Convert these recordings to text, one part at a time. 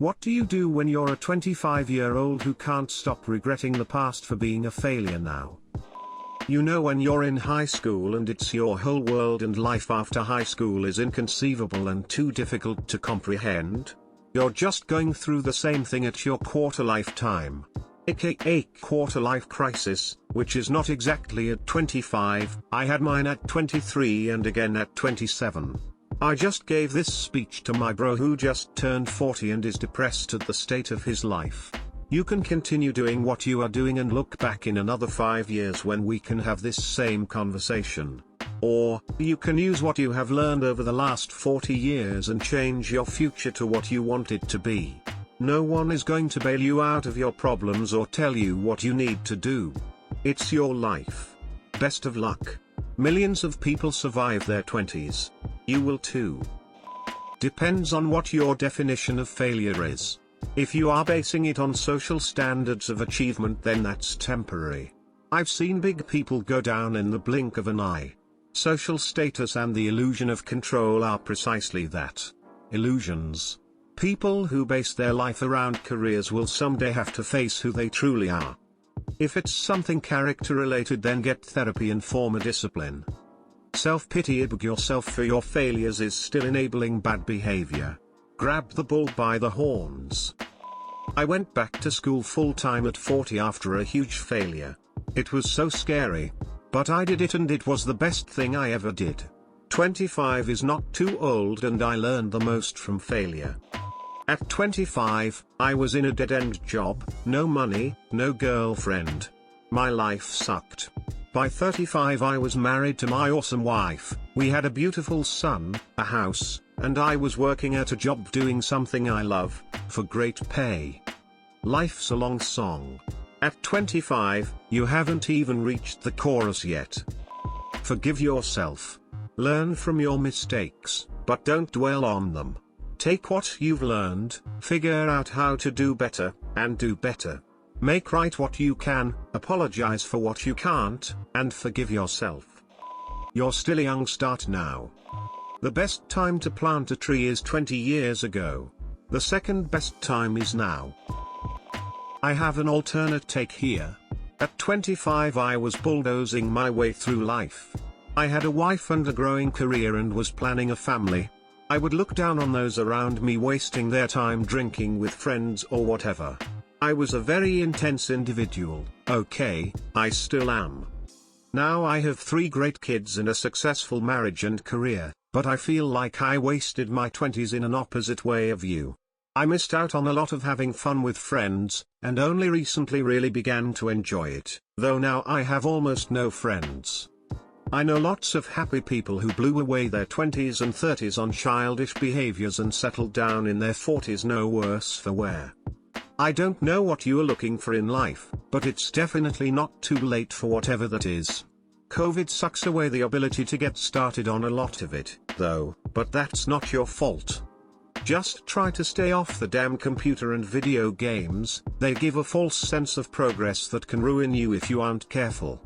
What do you do when you're a 25-year-old who can't stop regretting the past for being a failure now? You know, when you're in high school and it's your whole world and life after high school is inconceivable and too difficult to comprehend? You're just going through the same thing at your quarter-life time. AKA quarter-life crisis, which is not exactly at 25, I had mine at 23 and again at 27. I just gave this speech to my bro who just turned 40 and is depressed at the state of his life. You can continue doing what you are doing and look back in another 5 years when we can have this same conversation. Or, you can use what you have learned over the last 40 years and change your future to what you want it to be. No one is going to bail you out of your problems or tell you what you need to do. It's your life. Best of luck. Millions of people survive their 20s. You will too. Depends on what your definition of failure is. If you are basing it on social standards of achievement, then that's temporary. I've seen big people go down in the blink of an eye. Social status and the illusion of control are precisely that. Illusions. People who base their life around careers will someday have to face who they truly are. If it's something character related, then get therapy and form a discipline. Self-pity about yourself for your failures is still enabling bad behavior. Grab the bull by the horns. I went back to school full-time at 40 after a huge failure. It was so scary. But I did it and it was the best thing I ever did. 25 is not too old and I learned the most from failure. At 25, I was in a dead-end job, no money, no girlfriend. My life sucked. By 35 I was married to my awesome wife, we had a beautiful son, a house, and I was working at a job doing something I love, for great pay. Life's a long song. At 25, you haven't even reached the chorus yet. Forgive yourself. Learn from your mistakes, but don't dwell on them. Take what you've learned, figure out how to do better, and do better. Make right what you can, apologize for what you can't, and forgive yourself. You're still young, start now. The best time to plant a tree is 20 years ago. The second best time is now. I have an alternate take here. At 25 I was bulldozing my way through life. I had a wife and a growing career and was planning a family. I would look down on those around me wasting their time drinking with friends or whatever. I was a very intense individual. Okay, I still am. Now I have 3 great kids and a successful marriage and career, but I feel like I wasted my 20s in an opposite way of view. I missed out on a lot of having fun with friends, and only recently really began to enjoy it, though now I have almost no friends. I know lots of happy people who blew away their 20s and 30s on childish behaviors and settled down in their 40s no worse for wear. I don't know what you are looking for in life, but it's definitely not too late for whatever that is. COVID sucks away the ability to get started on a lot of it, though, but that's not your fault. Just try to stay off the damn computer and video games, they give a false sense of progress that can ruin you if you aren't careful.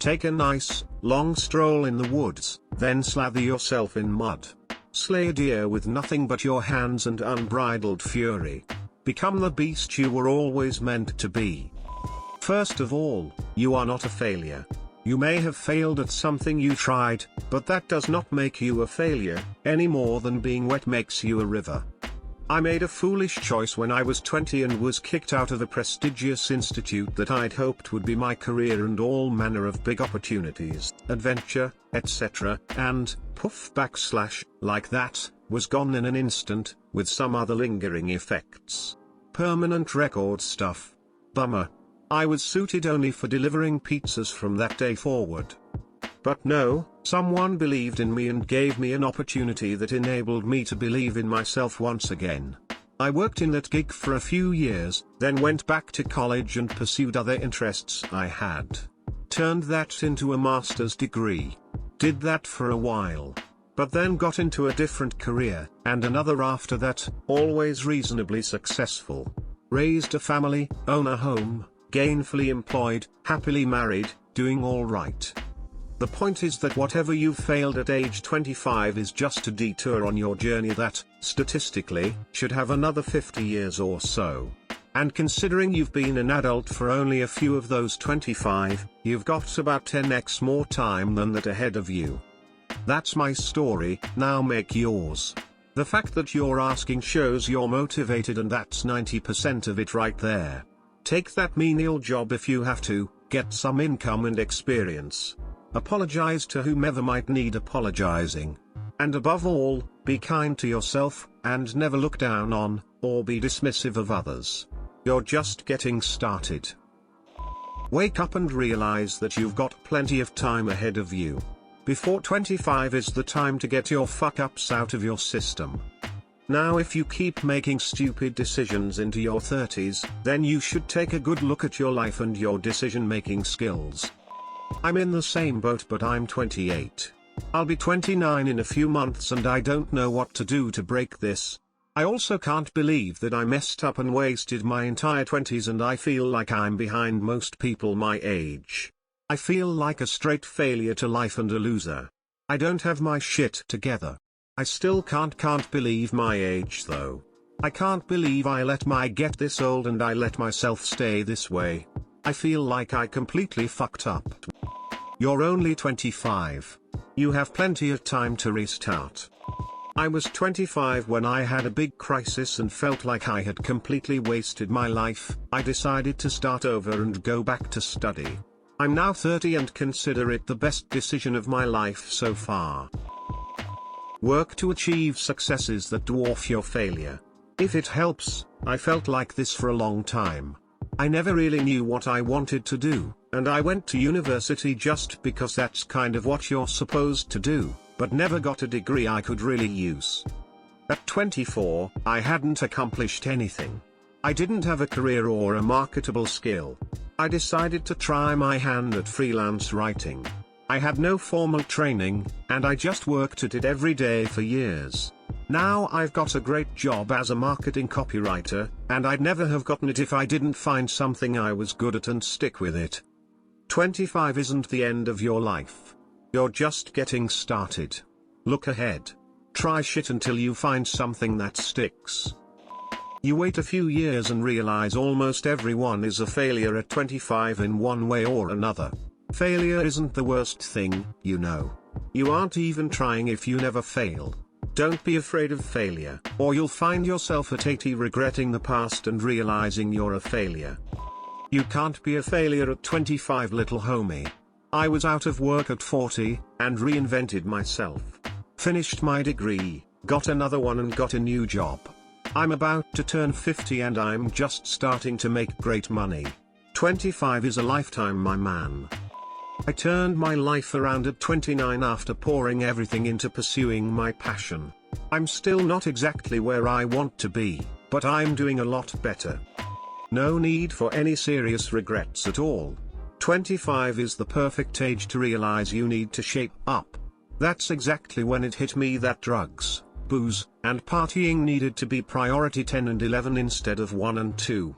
Take a nice, long stroll in the woods, then slather yourself in mud. Slay a deer with nothing but your hands and unbridled fury. Become the beast you were always meant to be. First of all, you are not a failure. You may have failed at something you tried, but that does not make you a failure, any more than being wet makes you a river. I made a foolish choice when I was 20 and was kicked out of a prestigious institute that I'd hoped would be my career and all manner of big opportunities, adventure, etc., and, poof like that, was gone in an instant, with some other lingering effects. Permanent record stuff. Bummer. I was suited only for delivering pizzas from that day forward. But no, someone believed in me and gave me an opportunity that enabled me to believe in myself once again. I worked in that gig for a few years, then went back to college and pursued other interests I had. Turned that into a master's degree. Did that for a while. But then got into a different career, and another after that, always reasonably successful. Raised a family, own a home, gainfully employed, happily married, doing all right. The point is that whatever you've failed at age 25 is just a detour on your journey that, statistically, should have another 50 years or so. And considering you've been an adult for only a few of those 25, you've got about 10x more time than that ahead of you. That's my story, now make yours. The fact that you're asking shows you're motivated, and that's 90% of it right there. Take that menial job if you have to, get some income and experience. Apologize to whomever might need apologizing. And above all, be kind to yourself, and never look down on, or be dismissive of others. You're just getting started. Wake up and realize that you've got plenty of time ahead of you. Before 25 is the time to get your fuck-ups out of your system. Now if you keep making stupid decisions into your 30s, then you should take a good look at your life and your decision-making skills. I'm in the same boat, but I'm 28. I'll be 29 in a few months and I don't know what to do to break this. I also can't believe that I messed up and wasted my entire 20s, and I feel like I'm behind most people my age. I feel like a straight failure to life and a loser. I don't have my shit together. I still can't believe my age though. I can't believe I let my get this old and I let myself stay this way. I feel like I completely fucked up. You're only 25. You have plenty of time to restart. I was 25 when I had a big crisis and felt like I had completely wasted my life. I decided to start over and go back to study. I'm now 30 and consider it the best decision of my life so far. Work to achieve successes that dwarf your failure. If it helps, I felt like this for a long time. I never really knew what I wanted to do, and I went to university just because that's kind of what you're supposed to do, but never got a degree I could really use. At 24, I hadn't accomplished anything. I didn't have a career or a marketable skill. I decided to try my hand at freelance writing. I had no formal training, and I just worked at it every day for years. Now I've got a great job as a marketing copywriter, and I'd never have gotten it if I didn't find something I was good at and stick with it. 25 isn't the end of your life. You're just getting started. Look ahead. Try shit until you find something that sticks. You wait a few years and realize almost everyone is a failure at 25 in one way or another. Failure isn't the worst thing, you know. You aren't even trying if you never fail. Don't be afraid of failure, or you'll find yourself at 80 regretting the past and realizing you're a failure. You can't be a failure at 25, little homie. I was out of work at 40, and reinvented myself. Finished my degree, got another one and got a new job. I'm about to turn 50 and I'm just starting to make great money. 25 is a lifetime, my man. I turned my life around at 29 after pouring everything into pursuing my passion. I'm still not exactly where I want to be, but I'm doing a lot better. No need for any serious regrets at all. 25 is the perfect age to realize you need to shape up. That's exactly when it hit me that drugs, booze, and partying needed to be priority 10 and 11 instead of 1 and 2.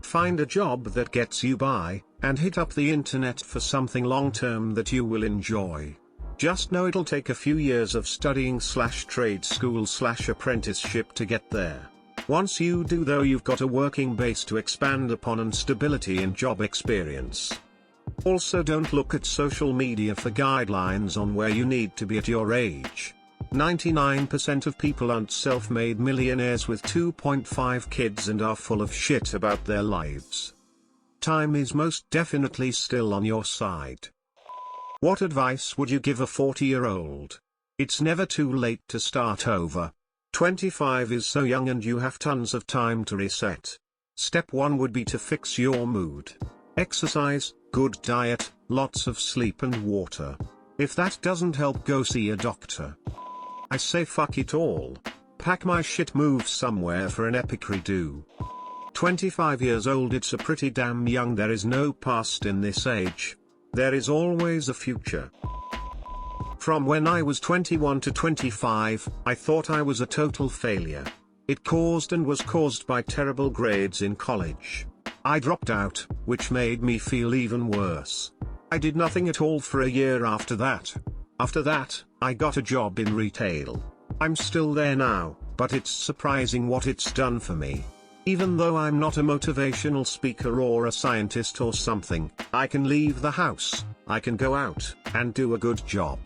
Find a job that gets you by, and hit up the internet for something long-term that you will enjoy. Just know it'll take a few years of studying/trade school/apprenticeship to get there. Once you do though, you've got a working base to expand upon and stability in job experience. Also, don't look at social media for guidelines on where you need to be at your age. 99% of people aren't self-made millionaires with 2.5 kids and are full of shit about their lives. Time is most definitely still on your side. What advice would you give a 40-year-old? It's never too late to start over. 25 is so young and you have tons of time to reset. Step 1 would be to fix your mood. Exercise, good diet, lots of sleep and water. If that doesn't help, go see a doctor. I say fuck it all. Pack my shit, move somewhere for an epic redo. 25 years old, it's a pretty damn young. There is no past in this age. There is always a future. From when I was 21 to 25, I thought I was a total failure. It was caused by terrible grades in college. I dropped out, which made me feel even worse. I did nothing at all for a year after that. After that, I got a job in retail. I'm still there now, but it's surprising what it's done for me. Even though I'm not a motivational speaker or a scientist or something, I can leave the house, I can go out, and do a good job.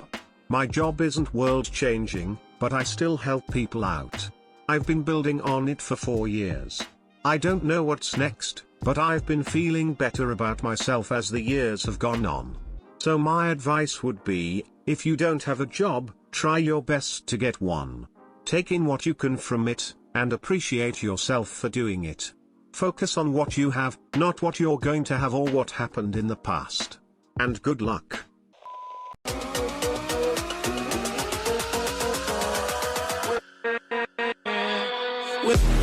My job isn't world-changing, but I still help people out. I've been building on it for 4 years. I don't know what's next, but I've been feeling better about myself as the years have gone on. So my advice would be, if you don't have a job, try your best to get one. Take in what you can from it, and appreciate yourself for doing it. Focus on what you have, not what you're going to have or what happened in the past. And good luck. With